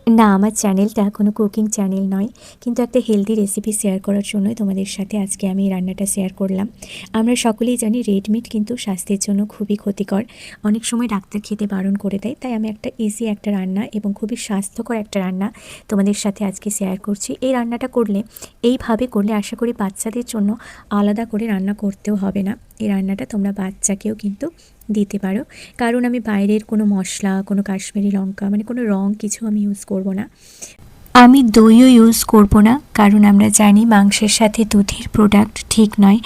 না, আমার চ্যানেলটা কোনো কুকিং চ্যানেল নয়, কিন্তু একটা হেলদি রেসিপি শেয়ার করার জন্যই তোমাদের সাথে আজকে আমি এই রান্নাটা শেয়ার করলাম। আমরা সকলেই জানি রেড মিট কিন্তু স্বাস্থ্যের জন্য খুবই ক্ষতিকর। অনেক সময় ডাক্তার খেতে বারণ করে দেয়, তাই আমি একটা ইজি একটা রান্না এবং খুবই স্বাস্থ্যকর একটা রান্না তোমাদের সাথে আজকে শেয়ার করছি। এই রান্নাটা করলে, এইভাবে করলে আশা করি বাচ্চাদের জন্য আলাদা করে রান্না করতেও হবে না। এই রান্নাটা তোমরা বাচ্চাকেও কিন্তু দিতে পারো, কারণ আমি বাইরের কোনো মশলা, কোনো কাশ্মীরি লঙ্কা, মানে কোনো রং কিছু আমি ইউজ করব না। আমি দইও ইউজ করব না, কারণ আমরা জানি মাংসের সাথে দুধের প্রোডাক্ট ঠিক নয়।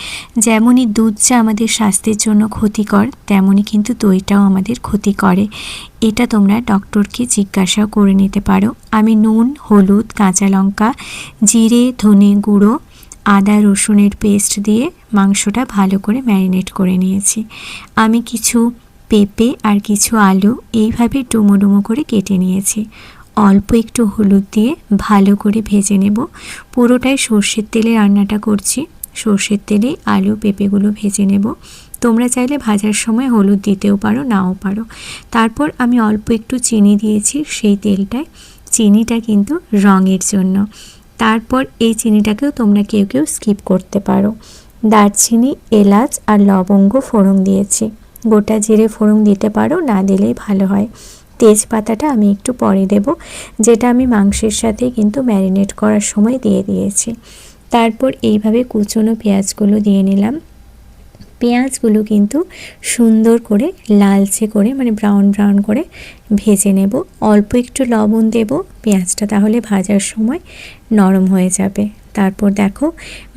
যেমনই দুধ যা আমাদের স্বাস্থ্যের জন্য ক্ষতিকর, তেমনই কিন্তু দইটাও আমাদের ক্ষতি করে। এটা তোমরা ডক্টরকে জিজ্ঞাসাও করে নিতে পারো। আমি নুন, হলুদ, কাঁচা লঙ্কা, জিরে, ধনে গুঁড়ো, আদা রসুনের পেস্ট দিয়ে মাংসটা ভালো করে ম্যারিনেট করে নিয়েছি। আমি কিছু পেঁপে আর কিছু আলু এইভাবে ডুমো ডুমো করে কেটে নিয়েছি। অল্প একটু হলুদ দিয়ে ভালো করে ভেজে নেব। পুরোটাই সর্ষের তেলে রান্নাটা করছি। সর্ষের তেলে আলু পেঁপেগুলো ভেজে নেব। তোমরা চাইলে ভাজার সময় হলুদ দিতেও পারো, নাও পারো। তারপর আমি অল্প একটু চিনি দিয়েছি সেই তেলটায়। চিনিটা কিন্তু রঙের জন্য। তারপর এই চিনিটাকেও তোমরা কেউ কেউ স্কিপ করতে পারো। দারচিনি, এলাচ আর লবঙ্গ ফোড়ন দিয়েছি। গোটা জিরে ফোড়ন দিতে পারো, না দিলেই ভালো হয়। তেজপাতাটা আমি একটু পরে দেব, যেটা আমি মাংসের সাথে কিন্তু ম্যারিনেট করার সময় দিয়ে দিয়েছি। তারপর এইভাবে কুচনো পেঁয়াজগুলো দিয়ে নিলাম। পেঁয়াজগুলো কিন্তু সুন্দর করে লালচে করে, মানে ব্রাউন ব্রাউন করে ভেজে নেব। অল্প একটু লবণ দেব, পেঁয়াজটা তাহলে ভাজার সময় নরম হয়ে যাবে। তারপর দেখো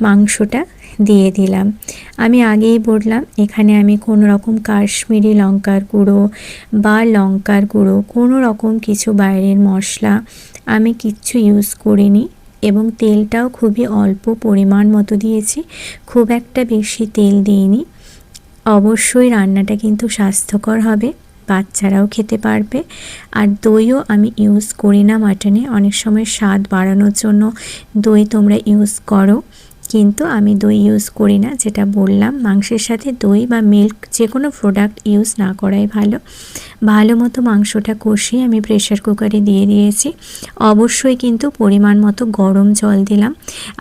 মাংসটা দিয়ে দিলাম। আমি আগেই বললাম, এখানে আমি কোনো রকম কাশ্মীরি লঙ্কার গুঁড়ো বা লঙ্কার গুঁড়ো, কোনো রকম কিছু বাইরের মশলা আমি কিচ্ছু ইউজ করিনি, এবং তেলটাও খুবই অল্প পরিমাণ মতো দিয়েছি, খুব একটা বেশি তেল দিইনি। অবশ্যই রান্নাটা কিন্তু স্বাস্থ্যকর হবে, বাচ্চারাও খেতে পারবে। আর দইও আমি ইউজ করি না মাটনে। অনেক সময় স্বাদ বাড়ানোর জন্য দই তোমরা ইউজ করো, কিন্তু আমি দই ইউজ করি না। যেটা বললাম, মাংসের সাথে দই বা মিল্ক যে কোনো প্রোডাক্ট ইউজ না করাই ভালো। ভালো মতো মাংসটা কষিয়ে আমি প্রেশার কুকারে দিয়ে দিয়েছি। অবশ্যই কিন্তু পরিমাণ মতো গরম জল দিলাম।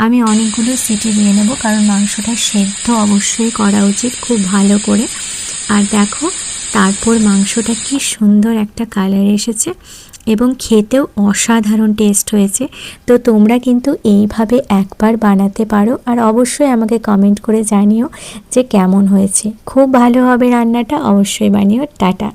আমি অনেকগুলো সিটি দিয়ে নেব, কারণ মাংসটা সেদ্ধ অবশ্যই করা উচিত খুব ভালো করে। আর দেখো, তারপর মাংসটা কি সুন্দর একটা কালার এসেছে এবং খেতেও অসাধারণ টেস্ট হয়েছে। তো তোমরা কিন্তু এইভাবে একবার বানাতে পারো, আর অবশ্যই আমাকে কমেন্ট করে জানিও যে কেমন হয়েছে। খুব ভালো হবে রান্নাটা, অবশ্যই বানিও। টাটা।